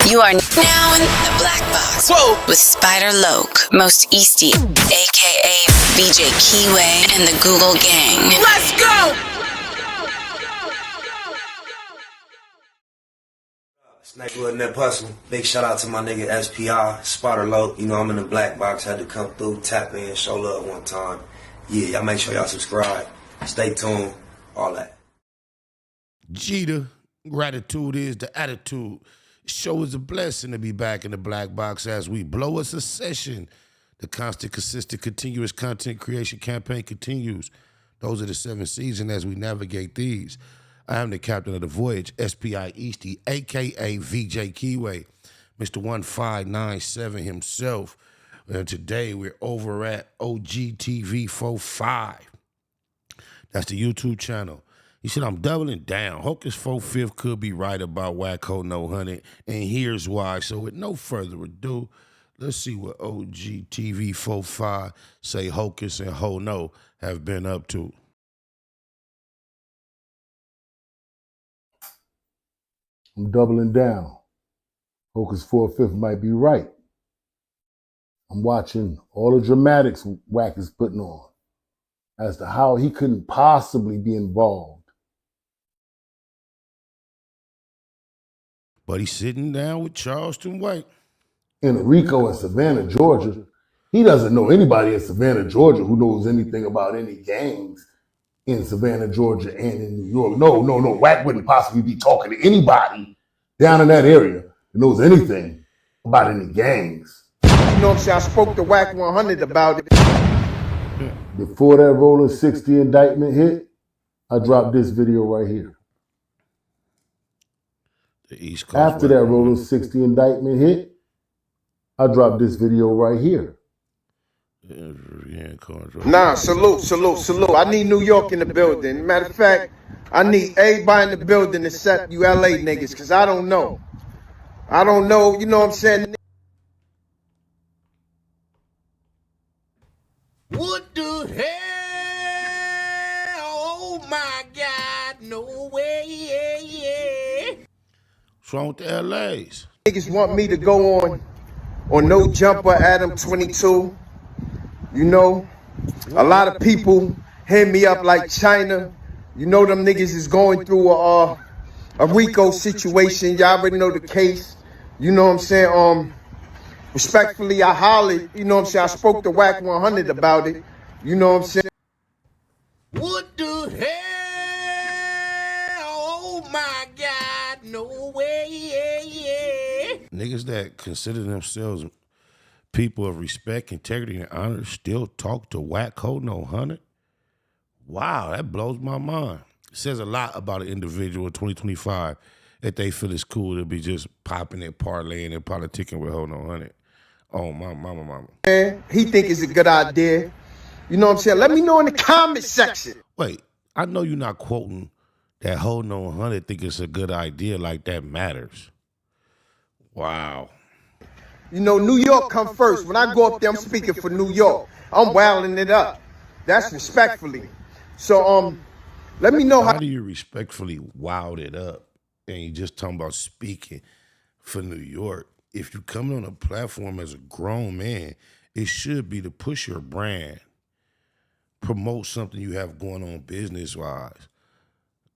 You are now in the black box. Whoa. With Spider Loke, Most Easty, aka VJ Keyway, and the Google Gang. Let's go! Snake Wood Nip Hustle. Big shout out to my nigga SPI, Spider Loke. You know I'm in the black box. Had to come through, tap in, show love one time. Yeah, y'all make sure y'all subscribe. Stay tuned. All that. Jeter, gratitude is the attitude. Show is a blessing to be back in the black box as we blow us a session. The constant, consistent, continuous content creation campaign continues. Those are the 7 seasons as we navigate these. I am the captain of the voyage, SPI Easty, a.k.a. VJ Keyway, Mr. 1597 himself. And today we're over at OGTV45. That's the YouTube channel. He said, I'm doubling down. Hocus 45th could be right about Wack No 100, and here's why. So with no further ado, let's see what OGTV45 say Hocus and Ho No have been up to. I'm doubling down. Hocus 45th might be right. I'm watching all the dramatics Wack is putting on as to how he couldn't possibly be involved. But he's sitting down with Charleston White. In Rico in Savannah, Georgia, he doesn't know anybody in Savannah, Georgia who knows anything about any gangs in Savannah, Georgia, and in New York. No. Wack wouldn't possibly be talking to anybody down in that area who knows anything about any gangs. You know what I'm saying? I spoke to Wack 100 about it. Before that Rolling 60 indictment hit, I dropped this video right here. The East Coast. After that Rolling 60 indictment hit, I dropped this video right here. Nah, salute. I need New York in the building. Matter of fact, I need everybody in the building except you LA niggas, because I don't know. You know what I'm saying? What the hell? Oh my God, no way. What's wrong with the LAs? Niggas want me to go on No Jumper Adam 22. You know, a lot of people hit me up like China. You know them niggas is going through a Rico situation. Y'all already know the case. You know what I'm saying? Respectfully, I hollered. You know what I'm saying? I spoke to Wack 100 about it. You know what I'm saying? What the hell? Oh my God, no way. Niggas that consider themselves people of respect, integrity, and honor still talk to Wack No 100? Wow, that blows my mind. It says a lot about an individual in 2025 that they feel it's cool to be just popping and parlaying and politicking with Ho No 100. Oh, my mama. He think it's a good idea. You know what I'm saying? Let me know in the comment section. Wait, I know you're not quoting that Ho No 100 think it's a good idea like that matters. Wow. You know, New York come first. When I go up there, I'm speaking for New York. I'm wilding it up. That's respectfully. So, let me know how do you respectfully wild it up and you just talking about speaking for New York? If you come on a platform as a grown man, it should be to push your brand, promote something you have going on business-wise.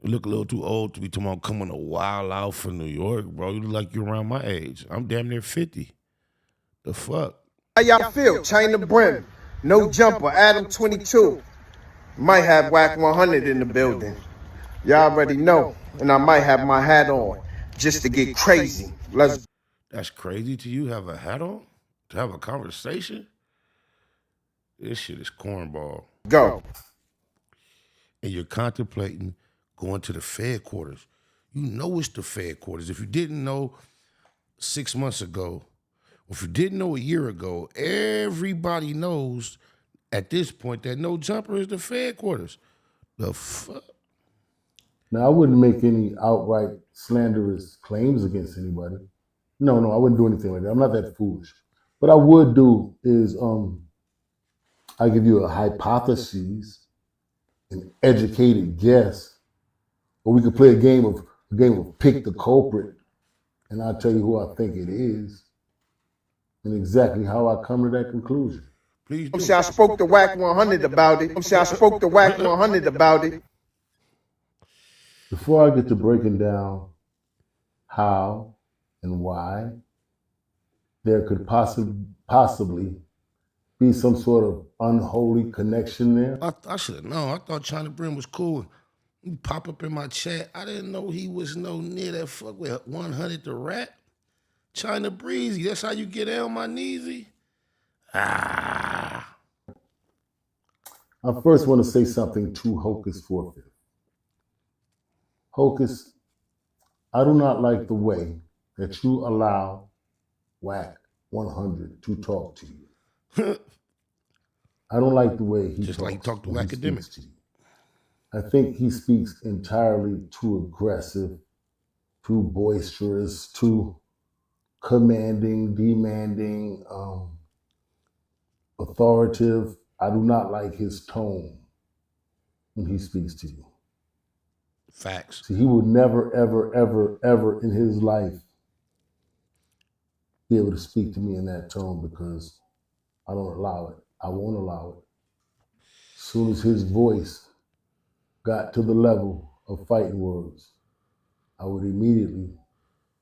You look a little too old to be talking about coming to wild out for New York, bro. You look like you're around my age. I'm damn near 50. The fuck? How y'all feel? China Brim, No Jumper, Adam 22. Might have Wack 100 in the building. Y'all already know. And I might have my hat on just to get crazy. That's crazy to you, have a hat on? To have a conversation? This shit is cornball. Go. And you're contemplating going to the Fed quarters. You know it's the Fed quarters. If you didn't know 6 months ago, or if you didn't know a year ago, everybody knows at this point that No Jumper is the Fed quarters. The fuck? Now, I wouldn't make any outright slanderous claims against anybody. No, I wouldn't do anything like that. I'm not that foolish. What I would do is I give you a hypothesis, an educated guess, or we could play a game of pick the culprit. And I'll tell you who I think it is and exactly how I come to that conclusion. Please do. I spoke to Wack 100 about it. I spoke to Wack 100 about it. Before I get to breaking down how and why there could possibly be some sort of unholy connection there. I should have known. I thought China Brim was cool. He pop up in my chat. I didn't know he was no near that fuck with 100 the rat. China Breezy, that's how you get down, my kneesy. Ah. I first want to say something to Hocus 45th. Hocus, I do not like the way that you allow Wack 100 to talk to you. I don't like the way he just talks like he talked to when he academic. speaks to you. I think he speaks entirely too aggressive, too boisterous, too commanding, demanding, authoritative. I do not like his tone when he speaks to you. Facts. See, he would never, ever, ever, ever in his life be able to speak to me in that tone because I don't allow it. I won't allow it. As soon as his voice got to the level of fighting words, I would immediately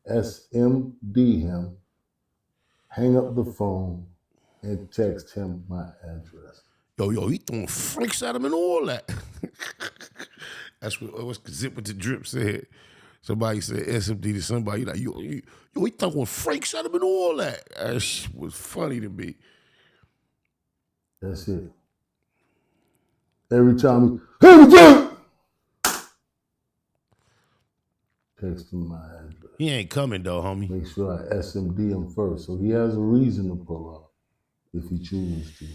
SMD him, hang up the phone, and text him my address. Yo, he throwing freaks at him and all that. That's what Zip with the Drip said. Somebody said SMD to somebody, like, yo, he throwing freaks at him and all that. That shit was funny to me. That's it. Every time he, text him my address. He ain't coming though, homie. Make sure I SMD him first, so he has a reason to pull up if he chooses to.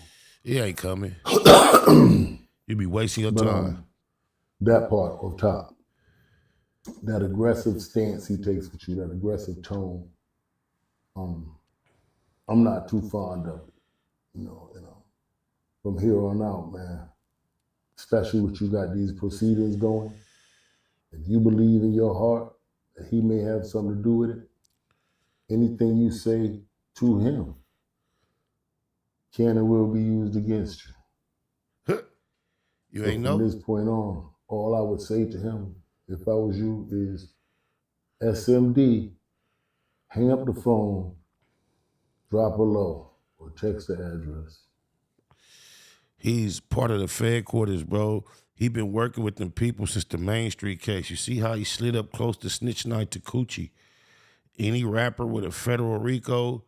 He ain't coming. You be wasting your But time. that part of top, that aggressive stance he takes with you, that aggressive tone, I'm not too fond of it. You know. From here on out, man, especially with you got these proceedings going, if you believe in your heart that he may have something to do with it, anything you say to him can and will be used against you. You ain't From know? this point on, all I would say to him, if I was you, is SMD, hang up the phone, drop a low, or text the address. He's part of the Fed quarters, bro. He been working with them people since the Main Street case. You see how he slid up close to Snitch Night to Coochie. Any rapper with a federal RICO,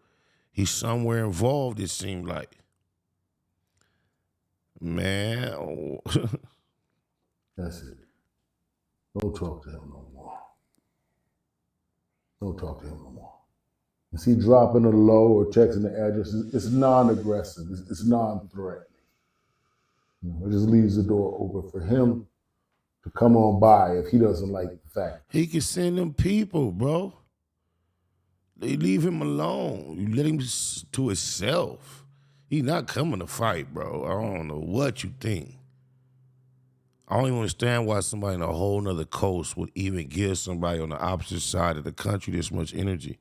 he's somewhere involved, it seemed like. Man. Oh. That's it. Don't talk to him no more. Don't talk to him no more. Is he dropping a low or texting the address? It's non-aggressive. It's non-threatening. It just leaves the door open for him to come on by if he doesn't like the fact. He can send them people, bro. They leave him alone. You let him to himself. He not coming to fight, bro. I don't know what you think. I don't even understand why somebody in a whole nother coast would even give somebody on the opposite side of the country this much energy.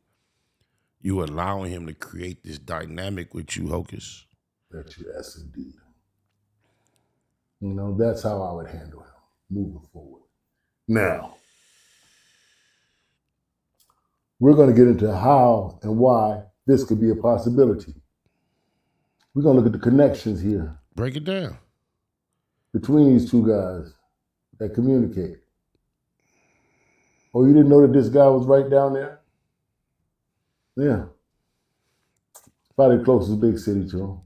You allowing him to create this dynamic with you, Hocus. That you SMD. That's how I would handle him moving forward. Now, we're going to get into how and why this could be a possibility. We're going to look at the connections here. Break it down. Between these two guys that communicate. Oh, you didn't know that this guy was right down there? Yeah. Probably the closest big city to him.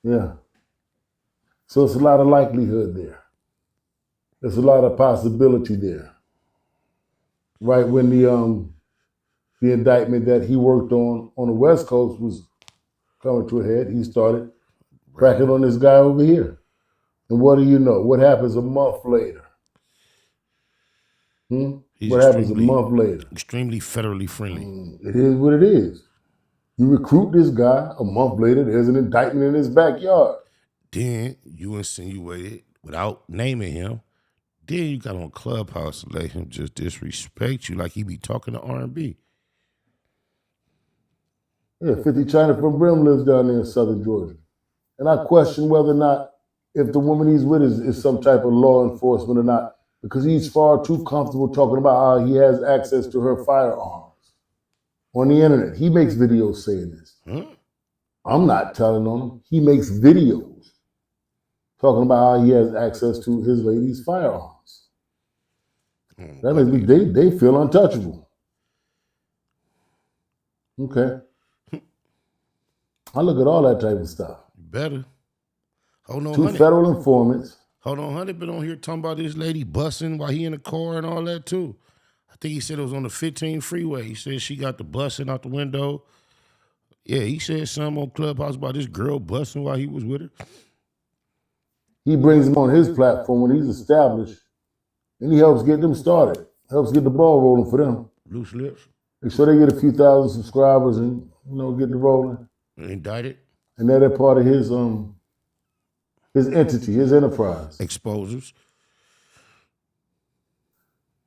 Yeah. So it's a lot of likelihood there. There's a lot of possibility there. Right when the indictment that he worked on the West Coast was coming to a head, he started cracking on this guy over here. And what do you know? What happens a month later? What happens a month later? Extremely federally friendly. It is what it is. You recruit this guy, a month later, there's an indictment in his backyard. Then you insinuated, without naming him, Then you got on Clubhouse and let him just disrespect you like he be talking to R&B. Yeah, 50 China from Brim lives down there in southern Georgia. And I question whether or not if the woman he's with is some type of law enforcement or not, because he's far too comfortable talking about how he has access to her firearms on the internet. He makes videos saying this. I'm not telling on him. He makes videos talking about how he has access to his lady's firearms. That makes me, they feel untouchable. Okay. I look at all that type of stuff. Better. Hold on, 2 honey. federal informants. Hold on, honey. Been on here talking about this lady busing while he in the car and all that too. I think he said it was on the 15 freeway. He said she got the busing out the window. Yeah, he said something on Clubhouse about this girl busing while he was with her. He brings them on his platform when he's established, and he helps get them started, helps get the ball rolling for them. Loose lips. Make sure they get a few thousand subscribers and, get the rolling. Indicted. And they're part of his entity, his enterprise. Exposers.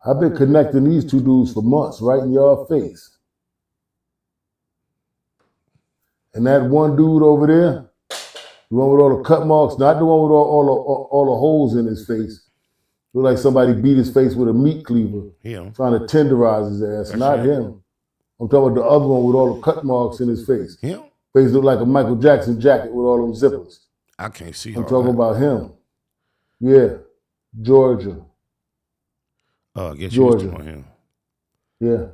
I've been connecting these 2 dudes for months, right in your face. And that one dude over there, the one with all the cut marks, not the one with all the holes in his face. Look like somebody beat his face with a meat cleaver, trying to tenderize his ass. That's not him. I'm talking about the other one with all the cut marks in his face. Him? Face look like a Michael Jackson jacket with all them zippers. I can't see. I'm talking about him. Yeah, Georgia. Oh, I guess Georgia. you was talking about him. Yeah,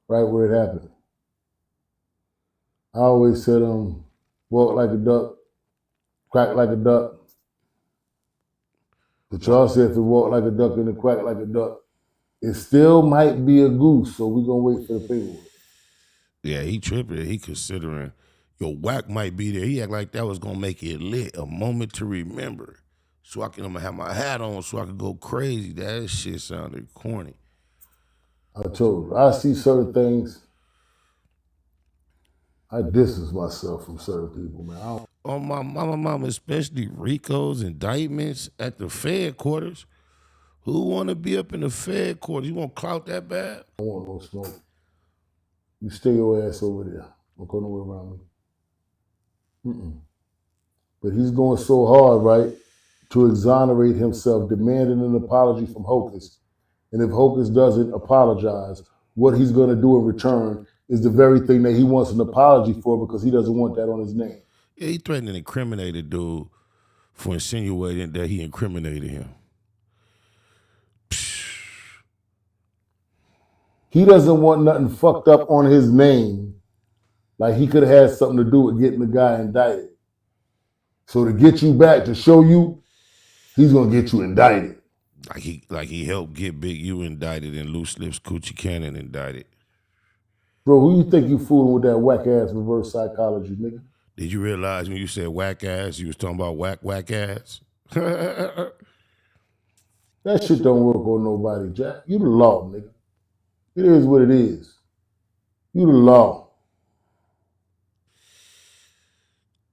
right where it happened. I always said, walk like a duck, quack like a duck. But y'all said if it walk like a duck and it quack like a duck, it still might be a goose, so we're going to wait for the paperwork. Yeah, he tripping. He considering, Wack might be there. He act like that was going to make it lit, a moment to remember. So I'm going to have my hat on so I can go crazy. That shit sounded corny. I told you, I see certain things. I distance myself from certain people, man. On my mama, especially Rico's indictments at the Fed quarters. Who want to be up in the Fed quarters? You want clout that bad? I want no smoke. You stay your ass over there. Don't go nowhere around me. But he's going so hard, right, to exonerate himself, demanding an apology from Hocus. And if Hocus doesn't apologize, what he's going to do in return is the very thing that he wants an apology for because he doesn't want that on his name. Yeah, he threatened to incriminate a dude for insinuating that he incriminated him. He doesn't want nothing fucked up on his name, like he could have had something to do with getting the guy indicted. So to get you back, to show you, he's gonna get you indicted. Like he helped get Big U indicted and Loose Lips Coochie Cannon indicted. Bro, who you think you fooling with that whack ass reverse psychology, nigga? Did you realize when you said whack ass, you was talking about whack ass? That shit don't work on nobody, Jack. You the law, nigga. It is what it is. You the law.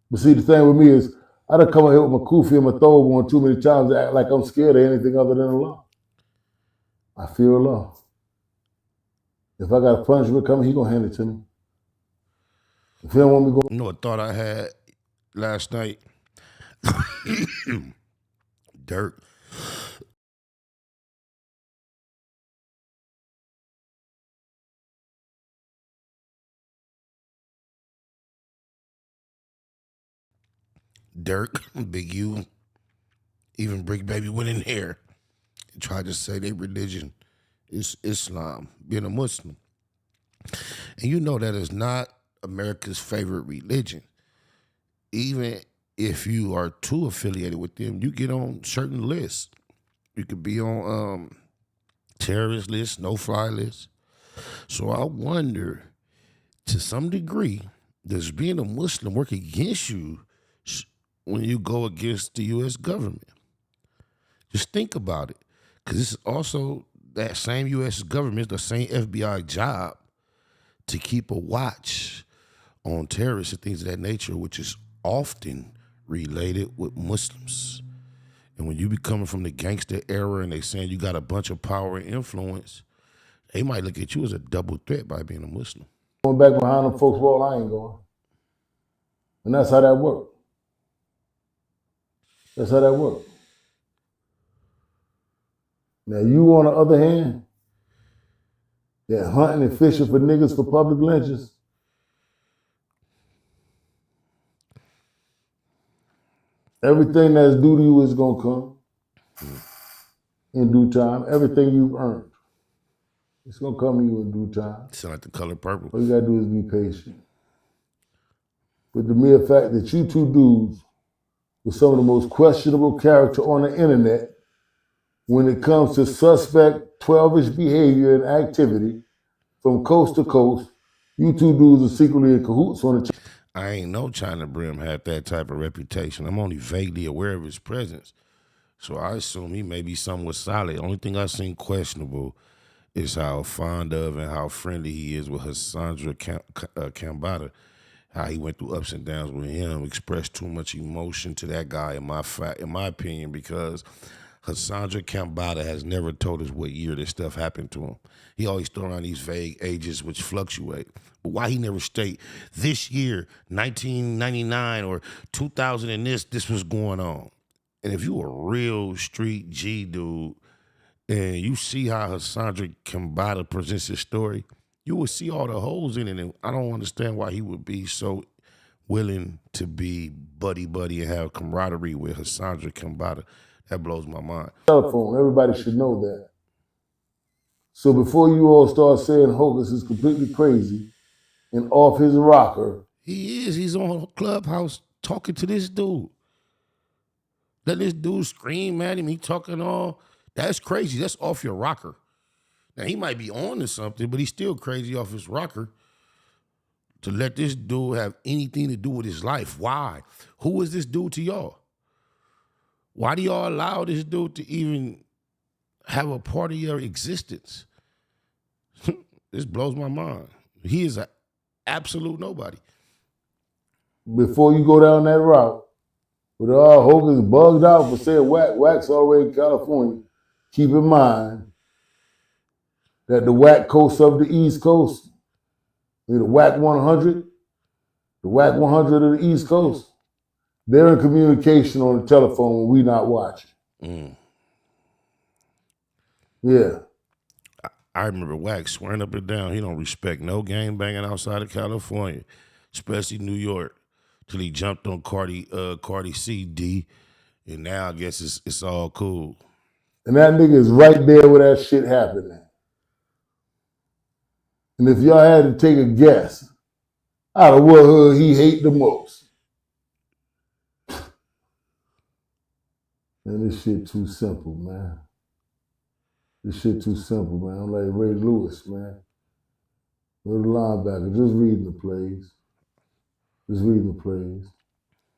But see, the thing with me is, I done come out here with my kufi and my throw one too many times to act like I'm scared of anything other than the law. I fear the law. If I got a punishment coming, he gonna hand it to me. If he don't want me going... You know what thought I had last night? Dirk. Dirk, Big U, even Brick Baby went in there and tried to say their religion is Islam, being a Muslim. And you know that is not America's favorite religion. Even if you are too affiliated with them, you get on certain lists. You could be on terrorist lists, no-fly lists. So I wonder, to some degree, does being a Muslim work against you when you go against the U.S. government? Just think about it. Because it's also that same U.S. government, the same FBI job to keep a watch on terrorists and things of that nature, which is often related with Muslims. And when you be coming from the gangster era and they saying you got a bunch of power and influence, they might look at you as a double threat by being a Muslim. Going back behind them folks' wall, I ain't going. And that's how that works. That's how that works. Now you, on the other hand, that hunting and fishing for niggas for public lynches, everything that's due to you is gonna come in due time. Everything you've earned, it's gonna come to you in due time. Sound like The Color Purple. All you gotta do is be patient. But the mere fact that you two dudes with some of the most questionable character on the internet, when it comes to suspect 12-ish behavior and activity from coast to coast, you two dudes are secretly in cahoots on the. I ain't know China Brim had that type of reputation. I'm only vaguely aware of his presence. So I assume he may be somewhat solid. Only thing I've seen questionable is how fond of and how friendly he is with Hassandra Kambata. How he went through ups and downs with him, expressed too much emotion to that guy, in my opinion, because Hassandra Kambata has never told us what year this stuff happened to him. He always throw around these vague ages which fluctuate. But why he never state this year, 1999 or 2000 and this was going on? And if you a real street G dude and you see how Hassandra Kambata presents his story, you will see all the holes in it. And I don't understand why he would be so willing to be buddy-buddy and have camaraderie with Hassandra Kambata. That blows my mind. Telephone, everybody should know that. So before you all start saying Hocus is completely crazy and off his rocker. He is. He's on Clubhouse talking to this dude. Let this dude scream at him. He talking all. That's crazy. That's off your rocker. Now, he might be on to something, but he's still crazy off his rocker to let this dude have anything to do with his life. Why? Who is this dude to y'all? Why do y'all allow this dude to even have a part of your existence? This blows my mind. He is an absolute nobody. Before you go down that route, with all Hocus bugged out for saying Wack's already in California, keep in mind that the Wack coast of the East Coast, the Wack 100, the Wack 100 of the East Coast, they're in communication on the telephone when we not watching. Yeah. I remember Wack swearing up and down he don't respect no gang banging outside of California, especially New York, till he jumped on Cardi CD, and now I guess it's all cool. And that nigga is right there where that shit happened at. And if y'all had to take a guess, out of what hood he hate the most. Man, this shit too simple, man. This shit too simple, man. I'm like Ray Lewis, man. Little linebacker, just reading the plays. Just reading the plays.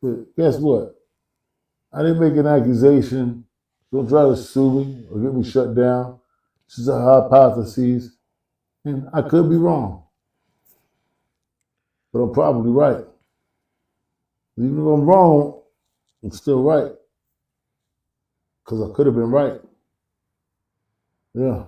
But guess what? I didn't make an accusation. Don't try to sue me or get me shut down. This is a hypothesis, and I could be wrong. But I'm probably right. Even if I'm wrong, I'm still right. Because I could have been right. Yeah.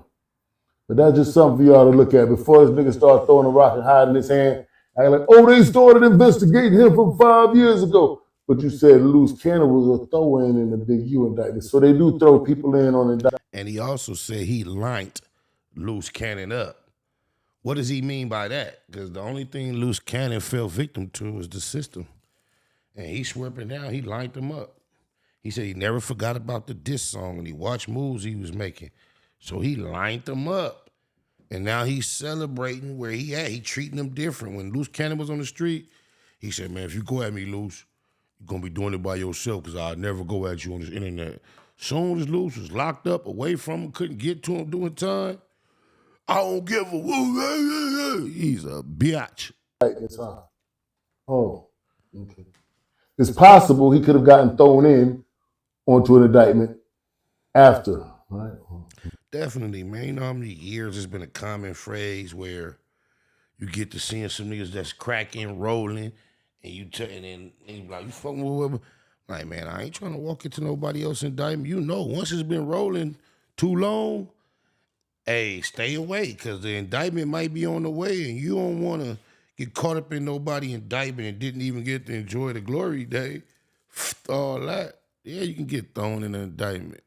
But that's just something for y'all to look at before this nigga start throwing a rock and hiding his hand. Acting like, oh, they started investigating him from 5 years ago. But you said loose cannon was a throw-in in the big U indictment. So they do throw people in on indictment. And he also said he lined Loose Cannon up. What does he mean by that? Because the only thing Loose Cannon fell victim to was the system. And he swept it down. He lined them up. He said he never forgot about the diss song and he watched moves he was making. So he lined them up. And now he's celebrating where he at. He treating them different. When Loose Cannon was on the street, he said, man, if you go at me, Loose, you're going to be doing it by yourself because I'll never go at you on this internet. Soon as Loose was locked up, away from him, couldn't get to him doing time, I don't give a woo. He's a bitch. Oh, okay. It's possible he could have gotten thrown in onto an indictment after, right? Definitely, man. You know how many years it's been a common phrase where you get to seeing some niggas that's cracking, rolling, and you and then you be like, you fucking with Like, man, I ain't trying to walk into nobody else's indictment. You know, once it's been rolling too long, hey, stay away, because the indictment might be on the way, and you don't want to get caught up in nobody's indictment and didn't even get to enjoy the glory day. All that. Yeah, you can get thrown in an indictment.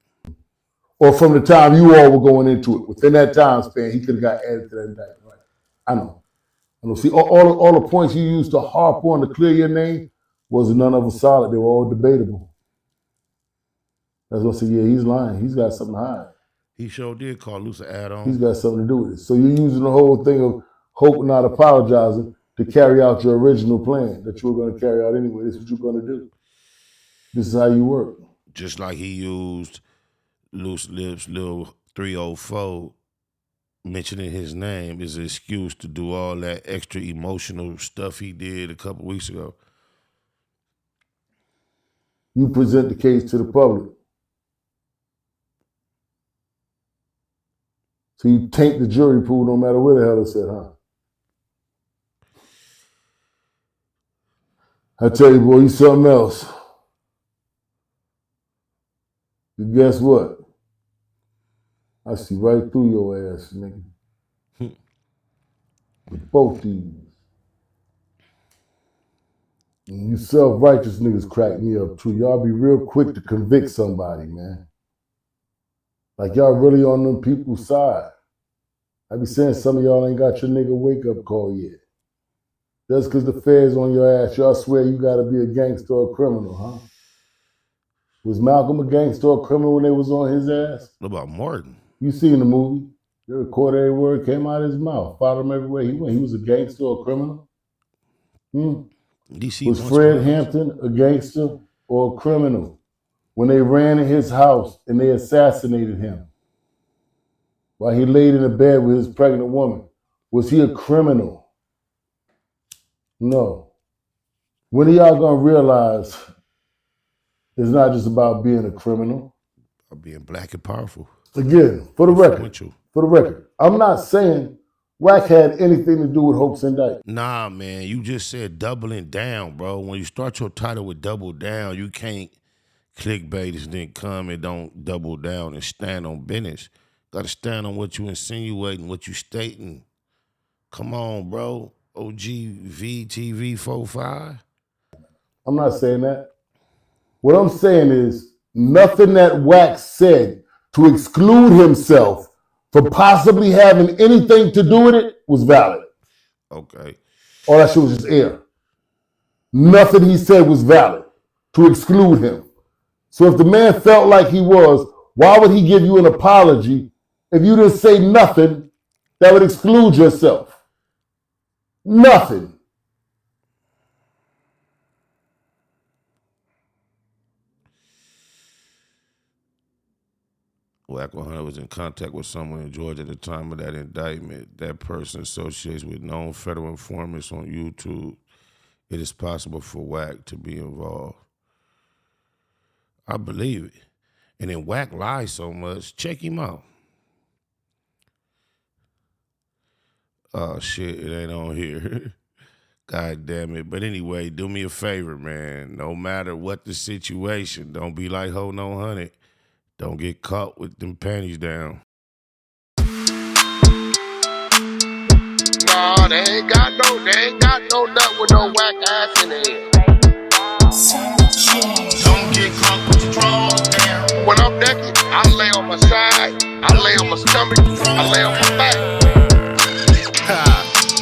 Or from the time you all were going into it, within that time span, he could have got added to that indictment. Right? I know. See, all the points you used to harp on to clear your name wasn't none of them solid. They were all debatable. That's what I said, yeah, he's lying. He's got something to hide. He sure did call loose an add-on. He's got something to do with it. So you're using the whole thing of hope not apologizing to carry out your original plan that you were going to carry out anyway. This is what you're going to do. This is how you work. Just like he used Loose Lips Lil 304 mentioning his name is an excuse to do all that extra emotional stuff he did a couple weeks ago. You present the case to the public. So you taint the jury pool no matter where the hell it's at, huh? I tell you, boy, you something else. And guess what? I see right through your ass, nigga. With both these. And you self-righteous niggas crack me up too. Y'all be real quick to convict somebody, man. Like y'all really on them people's side. I be saying some of y'all ain't got your nigga wake-up call yet. Just because the feds on your ass, y'all swear you gotta be a gangster or a criminal, huh? Was Malcolm a gangster or a criminal when they was on his ass? What about Martin? You seen the movie. They recorded every word came out of his mouth. Followed him everywhere he went. He was a gangster or a criminal? Was Fred Hampton a gangster or a criminal when they ran in his house and they assassinated him while he laid in a bed with his pregnant woman? Was he a criminal? No. When are y'all gonna realize it's not just about being a criminal? About being black and powerful. Again, for the record, I'm not saying Wack had anything to do with Hope's indictment. Nah, man, you just said doubling down, bro. When you start your title with double down, you can't clickbait and then come and don't double down and stand on business. Gotta stand on what you insinuating, what you stating. Come on, bro. OGTV45. I'm not saying that. What I'm saying is nothing that Wack said to exclude himself from possibly having anything to do with it was valid. Okay. All that shit was just air. Nothing he said was valid to exclude him. So if the man felt like he was, why would he give you an apology if you didn't say nothing that would exclude yourself? Nothing. Wack 100 was in contact with someone in Georgia at the time of that indictment. That person associates with known federal informants on YouTube. It is possible for Wack to be involved. I believe it. And then Wack lies so much. Check him out. Oh, shit, it ain't on here. God damn it. But anyway, do me a favor, man. No matter what the situation, don't be like Ho No 100. Don't get caught with them panties down. Nah, they ain't got no nut with no Wack ass in it. Don't get caught with your drawers down. When I'm naked, I lay on my side, I lay on my stomach, I lay on my back.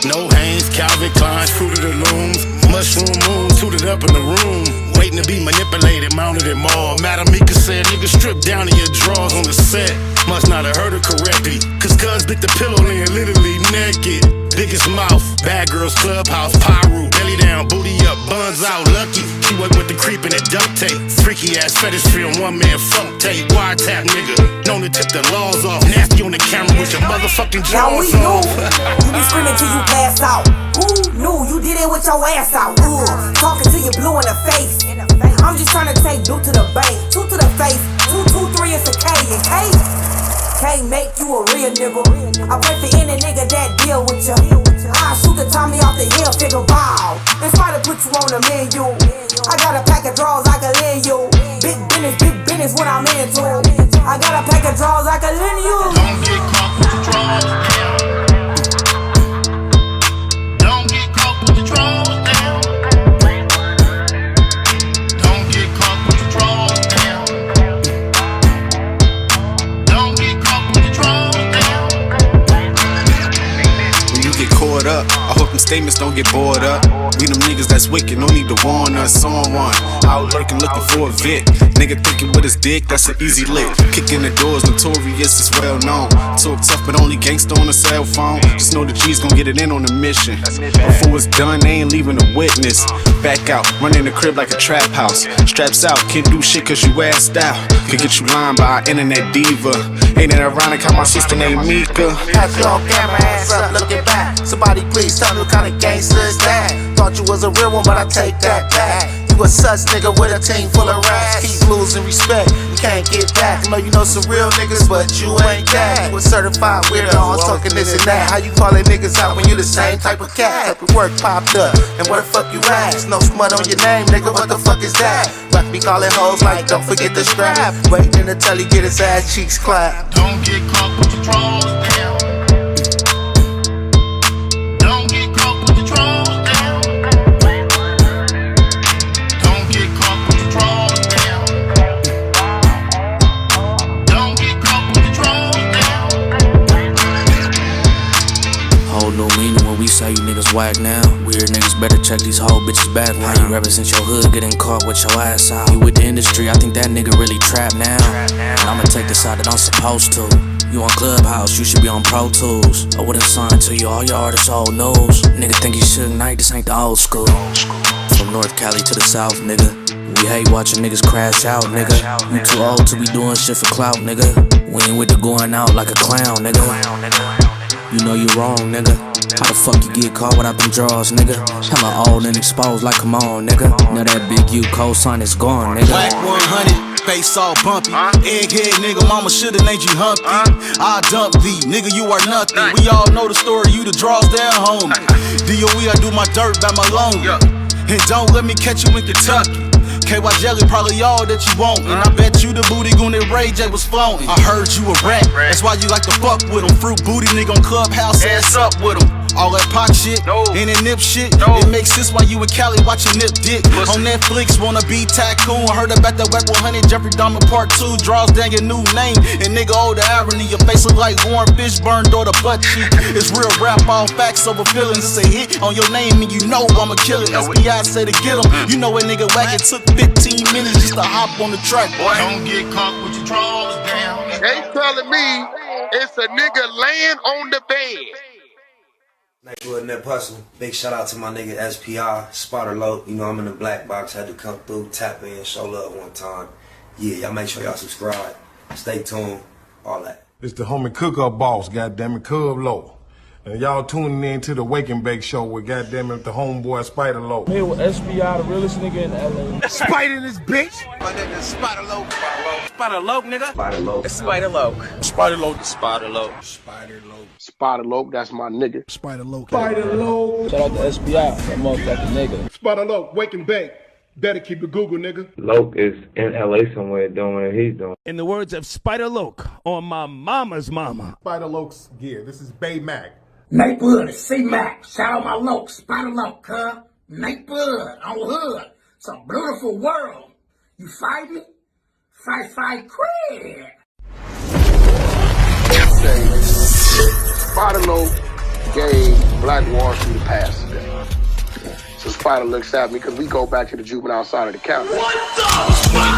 No Hanes, Calvin Klein's, Fruit of the Looms, mushroom moon, suited up in the room, waiting to be manipulated, mounted at mall. Madam Mika said, nigga, strip down to your drawers on the set. Must not have heard her correctly, cause cuz bit the pillow and literally naked. Biggest mouth, bad girls clubhouse, pyro, belly down, booty up, buns out, lucky. She work with the creep and the duct tape. Freaky ass fetish film, one man funk tape. Wiretap nigga, known to tip the laws off. Nasty on the camera with your motherfucking drawers off. You be screaming till you pass out. Who knew you did it with your ass out? Talking till you blue in the face. I'm just trying to take Duke to the bank, 2 to the face, 2, 2, 3 is a K, and K can't make you a real nigga. I pray for any nigga that deal with you. I shoot the Tommy off the hill, figure ball. In spite of put you on the menu. I got a pack of draws I can lend you. Big business what I'm into. I got a pack of draws I can lend you. Don't get caught with the draws down. Don't get caught with the draws down. Don't get caught with the draws down. Don't get caught with the draws down. When you get caught up, I hope them statements don't get bored up. We them niggas that's wicked, no need to warn us on one. Out lurking, looking for a Vic. Nigga thinking with his dick, that's an easy lick. Kicking the doors, notorious, is well known. Talk tough, but only gangsta on a cell phone. Just know the G's gon' get it in on the mission. Before it's done, they ain't leaving a witness. Back out, running the crib like a trap house. Straps out, can't do shit cause you assed out. Could get you lined by an internet diva. Ain't it ironic how my sister named Mika? Have your camera ass up, looking back. Somebody please tell me what kind of gangster is that? Thought you was a real one, but I take that back. You a sus nigga with a team full of rats. Keep losing respect, you can't get back. I know you know some real niggas, but you ain't that. You a certified weirdo, always talking this and that. How you calling niggas out when you the same type of cat? Type of work popped up, and where the fuck you at? No smut on your name, nigga, what the fuck is that? Wack be calling hoes like, don't forget the strap. Waiting until he get his ass cheeks clapped. Don't get caught with the draws down. Don't get caught with the draws down. Don't get caught with the draws down. Don't get caught with the draws down. Whole new meaning when we say you niggas whack now. Weird niggas better check these whole bitches back. How you represent your hood, getting caught with your ass out. You with the industry, I think that nigga really trapped now. And I'ma take the side that I'm supposed to. You on Clubhouse, you should be on Pro Tools. I wouldn't sign to you, all your artists old news. Nigga think you should night, this ain't the old school. From North Cali to the South, nigga. We hate watching niggas crash out, nigga. You too old to be doing shit for clout, nigga. We ain't with the going out like a clown, nigga. You know you wrong, nigga. How the fuck you get caught without them draws, nigga? Hella old and exposed like, come on, nigga. Now that big U cosign is gone, nigga. Wack 100, face all bumpy. Egghead nigga, mama shoulda named you Humpty. I dump thee, nigga, you are nothing. We all know the story, you the draws down, homie. DOE, I do my dirt by my loan. And don't let me catch you in Kentucky. KY Jelly probably all that you want. And I bet you the booty goon that Ray J was flaunting. I heard you a rat, that's why you like to fuck with him. Fruit booty nigga on Clubhouse, ass up with him. All that pop shit, and that nip shit, it makes sense why you in Cali watching Nip Dick. On Netflix, wanna be tycoon. Heard about that Wack 100, Jeffrey Dahmer Part 2. Draws down your new name, and nigga, oh the irony. Your face look like Warren Fishburne or the butt cheek. It's real rap, all facts over feelings. It's a hit on your name, and you know I'ma kill it. SBI say to get him. You know a nigga Wack, it took 15 minutes just to hop on the track, boy. Don't get caught with your draws down. They telling me it's a nigga laying on the bed. Neighborhood Net Hustle. Big shout out to my nigga SPI, Spotter Low. You know I'm in the black box, had to come through, tap in, show love one time. Yeah, y'all make sure y'all subscribe. Stay tuned, all that. It's the homie cook-up boss, goddammit, Cub Low. And y'all tuning in to the Wake and Bake show with goddammit the homeboy Spider Low. Here with SPI, the realest nigga in LA. Spider this bitch. My nigga Spider Low. Spider Low, nigga. Spider Low. Spider Low. Spider Low. Spider Low. Spider Low. Spider Low, that's my nigga. Spider Low. Spider Low. Shout out to SPI, that motherfucking nigga. Spider Low, Wake and Bake. Better keep it Google, nigga. Loke is in LA somewhere doing what he's doing. In the words of Spider Loke on my mama's mama. Spider Loke's gear. This is Bay Mac. Neighborhood, C-Mac, shout out my Loke, Spider Loke, huh? Neighborhood, on hood, it's a beautiful world. You fight me? Fight, crib. Spider Low gave Black Wall Street a pass today. So Spider looks at me because we go back to the juvenile side of the county. Point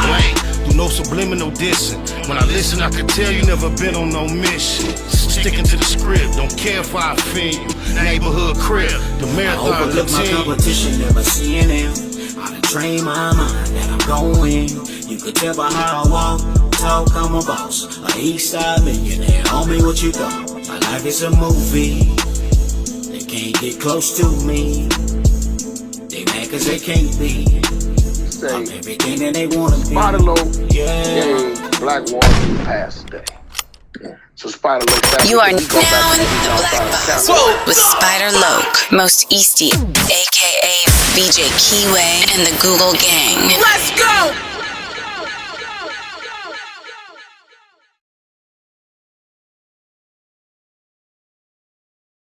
blank, do no subliminal dissing. When I listen, I can tell you never been on no mission. Sticking to the script, don't care if I offend you. Neighborhood crib, the marathon I overlook my competition, never seeing them. I done train my mind that I'm going. You could tell by how I walk, talk, I'm a boss. A east side millionaire, homie, what you thought? My life is a movie. They can't get close to me. They mad cause they can't be. I'm everything that they wanna be. Spider Low yeah. gave Black Wall Street a pass today. So Spider looks at You are now in the Black Box with Spider Loke, Most Easty, aka VJ Keyway, and the Google Gang. Let's go!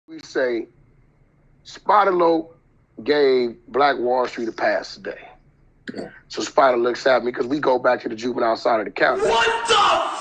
We say Spider Loke gave Black Wall Street a pass today. So Spider looks at me because we go back to the juvenile side of the county. What the